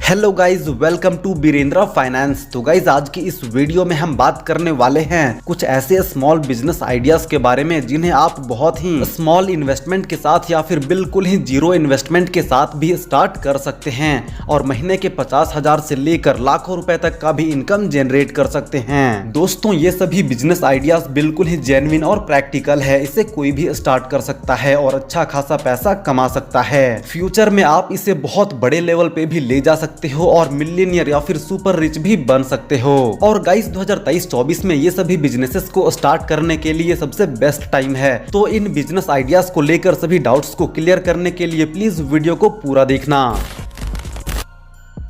Hello guys, welcome to Birendra finance. तो guys आज की इस वीडियो में हम बात करने वाले हैं कुछ ऐसे स्मॉल बिजनेस आइडियाज के बारे में जिन्हें आप बहुत ही स्मॉल इन्वेस्टमेंट के साथ या फिर बिल्कुल ही जीरो इन्वेस्टमेंट के साथ भी स्टार्ट कर सकते हैं और महीने के 50,000 से लेकर लाखों रुपए तक का भी इनकम जनरेट कर सकते हैं। दोस्तों, ये सभी बिजनेस आइडियाज बिल्कुल ही जेन्युइन और प्रैक्टिकल है। इसे कोई भी स्टार्ट कर सकता है और अच्छा खासा पैसा कमा सकता है। फ्यूचर में आप इसे बहुत बड़े लेवल पे भी ले जा सकते हो और मिलियनियर या फिर सुपर रिच भी बन सकते हो। और गाइस 2023-24 में ये सभी बिजनेसेस को स्टार्ट करने के लिए सबसे बेस्ट टाइम है। तो इन बिजनेस आइडियाज को लेकर सभी डाउट्स को क्लियर करने के लिए प्लीज वीडियो को पूरा देखना।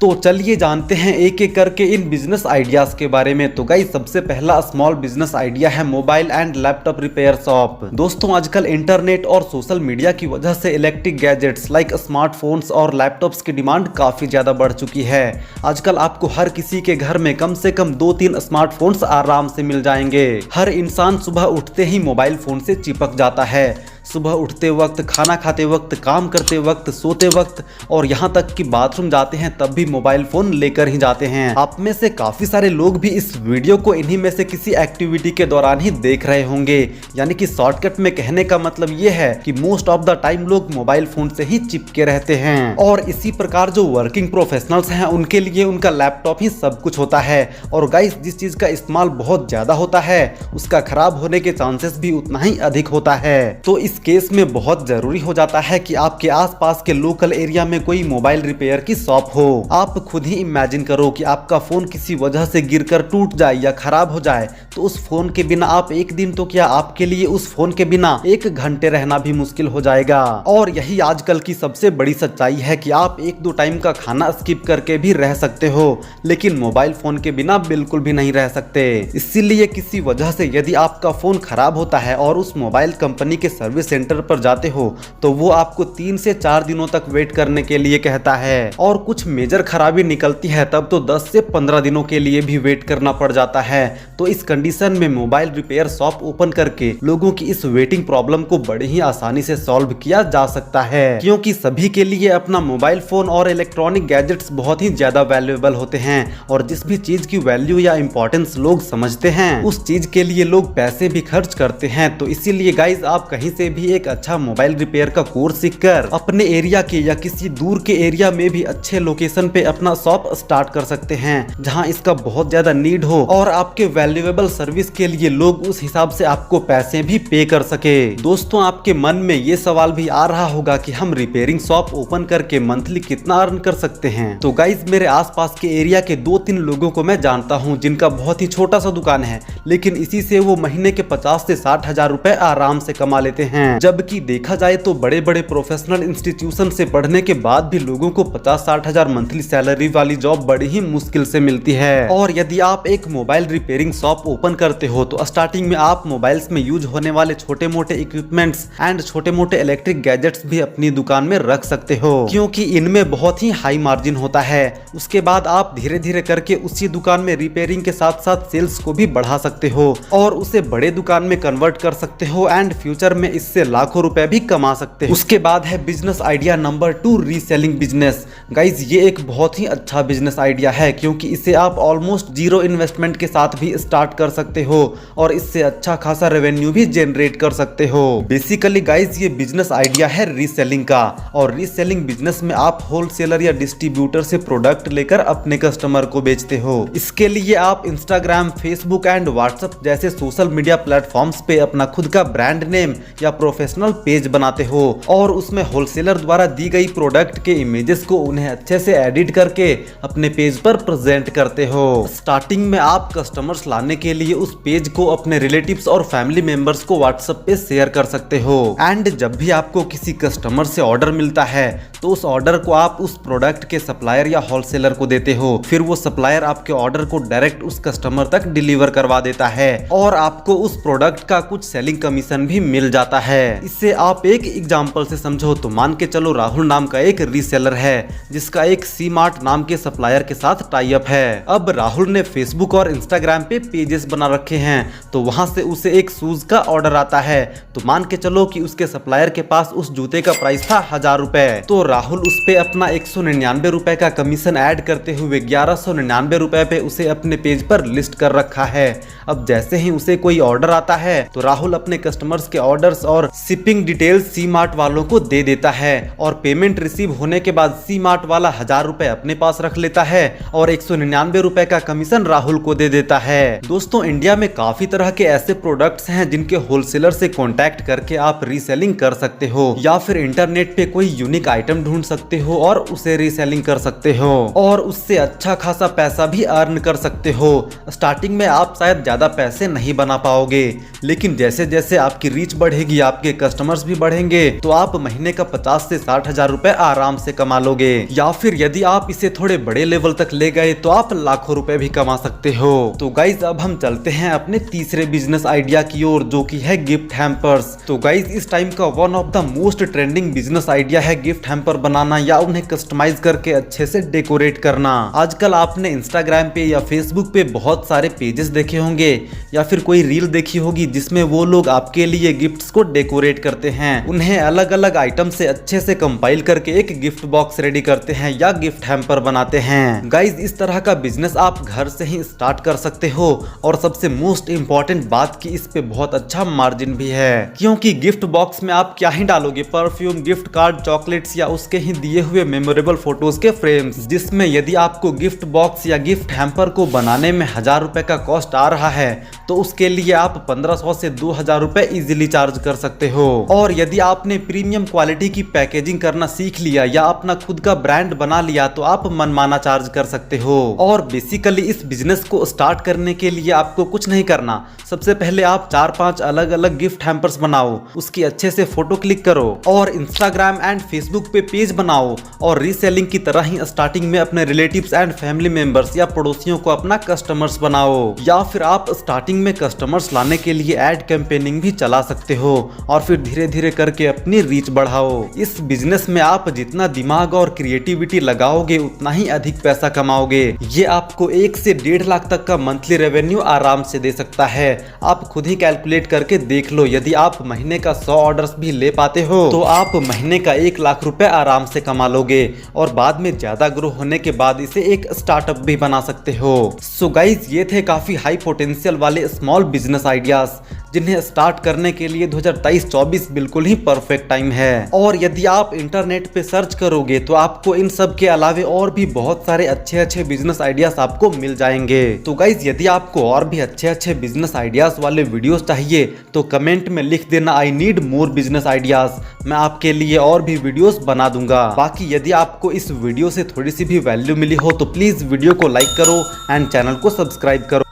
तो चलिए जानते हैं एक एक करके इन बिजनेस आइडियाज के बारे में। तो गाइस सबसे पहला स्मॉल बिजनेस आइडिया है mobile and laptop repair shop. दोस्तों, आजकल इंटरनेट और सोशल मीडिया की वजह से इलेक्ट्रिक गैजेट्स लाइक स्मार्टफोन्स और लैपटॉप्स की डिमांड काफी ज्यादा बढ़ चुकी है। आजकल आपको हर किसी के घर में कम से कम 2-3 स्मार्टफोन्स आराम से मिल जाएंगे। हर इंसान सुबह उठते ही मोबाइल फोन से चिपक जाता है। सुबह उठते वक्त, खाना खाते वक्त, काम करते वक्त, सोते वक्त और यहाँ तक कि बाथरूम जाते हैं तब भी मोबाइल फोन लेकर ही जाते हैं। आप में से काफी सारे लोग भी इस वीडियो को इन्हीं में से किसी एक्टिविटी के दौरान ही देख रहे होंगे। यानी कि शॉर्टकट में कहने का मतलब ये है कि मोस्ट ऑफ द टाइम लोग मोबाइल फोन से ही चिपके रहते हैं। और इसी प्रकार जो वर्किंग प्रोफेशनल्स हैं उनके लिए उनका लैपटॉप ही सब कुछ होता है। और गाइस, जिस चीज का इस्तेमाल बहुत ज्यादा होता है उसका खराब होने के चांसेस भी उतना ही अधिक होता है। तो इस केस में बहुत जरूरी हो जाता है कि आपके आसपास के लोकल एरिया में कोई मोबाइल रिपेयर की शॉप हो। आप खुद ही इमेजिन करो कि आपका फोन किसी वजह से गिरकर टूट जाए या खराब हो जाए तो उस फोन के बिना आप एक दिन तो क्या, आपके लिए उस फोन के बिना 1 घंटे रहना भी मुश्किल हो जाएगा। और यही आजकल की सबसे बड़ी सच्चाई है कि आप 1-2 टाइम का खाना स्किप करके भी रह सकते हो, लेकिन मोबाइल फोन के बिना बिल्कुल भी नहीं रह सकते। इसीलिए किसी वजह से यदि आपका फोन खराब होता है और उस मोबाइल कंपनी के सर्विस सेंटर पर जाते हो तो वो आपको 3 से 4 दिनों तक वेट करने के लिए कहता है। और कुछ मेजर खराबी निकलती है तब तो 10 से 15 दिनों के लिए भी वेट करना पड़ जाता है। तो इस कंडीशन में मोबाइल रिपेयर शॉप ओपन करके लोगों की इस वेटिंग प्रॉब्लम को बड़े ही आसानी से सॉल्व किया जा सकता है, क्योंकि सभी के लिए अपना मोबाइल फोन और इलेक्ट्रॉनिक गैजेट्स बहुत ही ज्यादा वैल्यूएबल होते हैं। और जिस भी चीज की वैल्यू या इंपॉर्टेंस लोग समझते हैं उस चीज के लिए लोग पैसे भी खर्च करते हैं। तो इसीलिए गाइज आप कहीं से भी एक अच्छा मोबाइल रिपेयर का कोर्स सीखकर अपने एरिया के या किसी दूर के एरिया में भी अच्छे लोकेशन पे अपना शॉप स्टार्ट कर सकते हैं जहां इसका बहुत ज्यादा नीड हो और आपके वैल्यूएबल सर्विस के लिए लोग उस हिसाब से आपको पैसे भी पे कर सके। दोस्तों, आपके मन में ये सवाल भी आ रहा होगा कि हम रिपेयरिंग शॉप ओपन करके मंथली कितना अर्न कर सकते हैं। तो गाइज, मेरे आसपास के एरिया के 2-3 लोगों को मैं जानता हूँ जिनका बहुत ही छोटा सा दुकान है, लेकिन इसी से वो महीने के 50 से 60 हजार रुपए आराम से कमा लेते हैं। जबकि देखा जाए तो बड़े बड़े प्रोफेशनल इंस्टीट्यूशन से पढ़ने के बाद भी लोगों को 50-60 हजार मंथली सैलरी वाली जॉब बड़ी ही मुश्किल से मिलती है। और यदि आप एक मोबाइल रिपेयरिंग शॉप ओपन करते हो तो स्टार्टिंग में आप मोबाइल्स में यूज होने वाले छोटे मोटे इक्विपमेंट्स एंड छोटे मोटे इलेक्ट्रिक गैजेट्स भी अपनी दुकान में रख सकते हो, क्योंकि इनमें बहुत ही हाई मार्जिन होता है। उसके बाद आप धीरे धीरे करके उसी दुकान में रिपेयरिंग के साथ साथ सेल्स को भी बढ़ा सकते हो और उसे बड़े दुकान में कन्वर्ट कर सकते हो एंड फ्यूचर में इससे लाखों रुपए भी कमा सकते हैं। उसके बाद है business idea number 2, reselling business. Guys, ये एक बहुत ही अच्छा बिजनेस आइडिया है क्योंकि इसे आप ऑलमोस्ट जीरो इन्वेस्टमेंट के साथ भी स्टार्ट कर सकते हो और इससे अच्छा खासा रेवेन्यू भी जनरेट कर सकते हो। बेसिकली गाइज, ये बिजनेस आइडिया है रीसेलिंग का। और रीसेलिंग बिजनेस में आप होलसेलर या डिस्ट्रीब्यूटर से प्रोडक्ट लेकर अपने कस्टमर को बेचते हो। इसके लिए आप इंस्टाग्राम, फेसबुक एंड व्हाट्सएप जैसे सोशल मीडिया प्लेटफॉर्म्स पे अपना खुद का ब्रांड नेम या प्रोफेशनल पेज बनाते हो और उसमें होलसेलर द्वारा दी गई प्रोडक्ट के इमेजेस को उन्हें अच्छे से एडिट करके अपने पेज पर प्रेजेंट करते हो। स्टार्टिंग में आप कस्टमर्स लाने के लिए उस पेज को अपने रिलेटिव्स और फैमिली मेंबर्स को व्हाट्सएप पे शेयर कर सकते हो एंड जब भी आपको किसी कस्टमर से ऑर्डर मिलता है तो उस ऑर्डर को आप उस प्रोडक्ट के सप्लायर या होलसेलर को देते हो। फिर वो सप्लायर आपके ऑर्डर को डायरेक्ट उस कस्टमर तक डिलीवर करवा देता है और आपको उस प्रोडक्ट का कुछ सेलिंग कमीशन भी मिल जाता है। इसे आप एक एग्जाम्पल से समझो तो मान के चलो राहुल नाम का एक रीसेलर है जिसका एक सी मार्ट नाम के सप्लायर के साथ टाई अप है। अब राहुल ने फेसबुक और इंस्टाग्राम पे पेजेस बना रखे हैं, तो वहां से उसे एक शूज का ऑर्डर आता है। तो मान के चलो कि उसके सप्लायर के पास उस जूते का प्राइस था 1000 रुपए। तो राहुल उस पे अपना 199 रुपए का कमीशन ऐड करते हुए 1199 रुपए पे उसे अपने पेज पर लिस्ट कर रखा है। अब जैसे ही उसे कोई ऑर्डर आता है तो राहुल अपने कस्टमर्स के ऑर्डर्स और शिपिंग डिटेल्स सी मार्ट वालों को दे देता है और पेमेंट रिसीव होने के बाद सी मार्ट वाला 1000 रुपए अपने पास रख लेता है और 199 रुपए का कमीशन राहुल को दे देता है। दोस्तों, इंडिया में काफी तरह के ऐसे प्रोडक्ट्स हैं जिनके होलसेलर से कॉन्टैक्ट करके आप रीसेलिंग कर सकते हो या फिर इंटरनेट पे कोई यूनिक आइटम ढूंढ सकते हो और उसे रीसेलिंग कर सकते हो और उससे अच्छा खासा पैसा भी अर्न कर सकते हो। स्टार्टिंग में आप शायद ज्यादा पैसे नहीं बना पाओगे, लेकिन जैसे जैसे आपकी रीच बढ़ेगी, आपके कस्टमर्स भी बढ़ेंगे, तो आप महीने का 50 से 60 हजार रुपए आराम से कमा लोगे। या फिर यदि आप इसे थोड़े बड़े लेवल तक ले गए तो आप लाखों रुपए भी कमा सकते हो। तो गाइज अब हम चलते हैं अपने तीसरे बिजनेस आइडिया की ओर, जो कि है गिफ्ट हैम्पर्स। तो गाइज इस टाइम का one of the most trending business idea है गिफ्ट हैम्पर बनाना या उन्हें कस्टमाइज करके अच्छे से डेकोरेट करना। आजकल आपने इंस्टाग्राम पे या फेसबुक पे बहुत सारे पेजेस देखे होंगे या फिर कोई रील देखी होगी जिसमें वो लोग आपके लिए गिफ्ट्स को डेकोरेट करते हैं, उन्हें अलग अलग आइटम से अच्छे से कंपाइल करके एक गिफ्ट बॉक्स रेडी करते हैं या गिफ्ट हैम्पर बनाते हैं। गाइज इस तरह का बिजनेस आप घर से ही स्टार्ट कर सकते हो और सबसे मोस्ट इम्पोर्टेंट बात की इस पे बहुत अच्छा मार्जिन भी है, क्योंकि गिफ्ट बॉक्स में आप क्या ही डालोगे, परफ्यूम, गिफ्ट कार्ड, चॉकलेट्स या उसके ही दिए हुए मेमोरेबल फोटोज के फ्रेम्स, जिसमें यदि आपको गिफ्ट बॉक्स या गिफ्ट हैम्पर को बनाने में 1000 रुपए का कॉस्ट आ रहा है तो उसके लिए आप 1500 से 2000 रुपए इजीली चार्ज कर सकते हो। और यदि आपने प्रीमियम क्वालिटी की पैकेजिंग करना सीख लिया या अपना खुद का ब्रांड बना लिया तो आप मनमाना चार्ज कर सकते हो। और बेसिकली इस बिजनेस को स्टार्ट करने के लिए आपको कुछ नहीं करना, सबसे पहले आप 4-5 अलग अलग गिफ्ट हैम्पर्स बनाओ, उसकी अच्छे से फोटो क्लिक करो और इंस्टाग्राम एंड फेसबुक पे पेज बनाओ और रीसेलिंग की तरह ही स्टार्टिंग में अपने रिलेटिव्स एंड फैमिली मेंबर्स या पड़ोसियों को अपना कस्टमर्स बनाओ। या फिर आप स्टार्टिंग में कस्टमर्स लाने के लिए एड कैंपेनिंग भी चला सकते हो और फिर धीरे धीरे करके अपनी रीच बढ़ाओ। इस बिजनेस में आप जितना दिमाग और क्रिएटिविटी लगाओगे उतना ही अधिक पैसा कमाओगे। ये आपको 1 से 1.5 लाख तक का मंथली रेवेन्यू आराम से दे सकता है। आप खुद ही कैलकुलेट करके देख लो, यदि आप महीने का 100 ऑर्डर्स भी ले पाते हो तो आप महीने का 1 लाख रुपए आराम से कमा लोगे और बाद में ज्यादा ग्रो होने के बाद इसे एक स्टार्टअप भी बना सकते हो। सो गाइज ये थे काफी हाई पोटेंशियल वाले स्मॉल बिजनेस आइडियाज जिन्हें स्टार्ट करने के लिए 2023-24 बिल्कुल ही परफेक्ट टाइम है। और यदि आप इंटरनेट पे सर्च करोगे तो आपको इन सब के अलावे और भी बहुत सारे अच्छे अच्छे बिजनेस आइडियाज आपको मिल जाएंगे। तो गाइज यदि आपको और भी अच्छे अच्छे बिजनेस आइडियाज वाले वीडियोस चाहिए तो कमेंट में लिख देना I need more business ideas, मैं आपके लिए और भी वीडियोस बना दूंगा। बाकी यदि आपको इस वीडियो से थोड़ी सी भी वैल्यू मिली हो तो प्लीज वीडियो को लाइक करो एंड चैनल को सब्सक्राइब करो।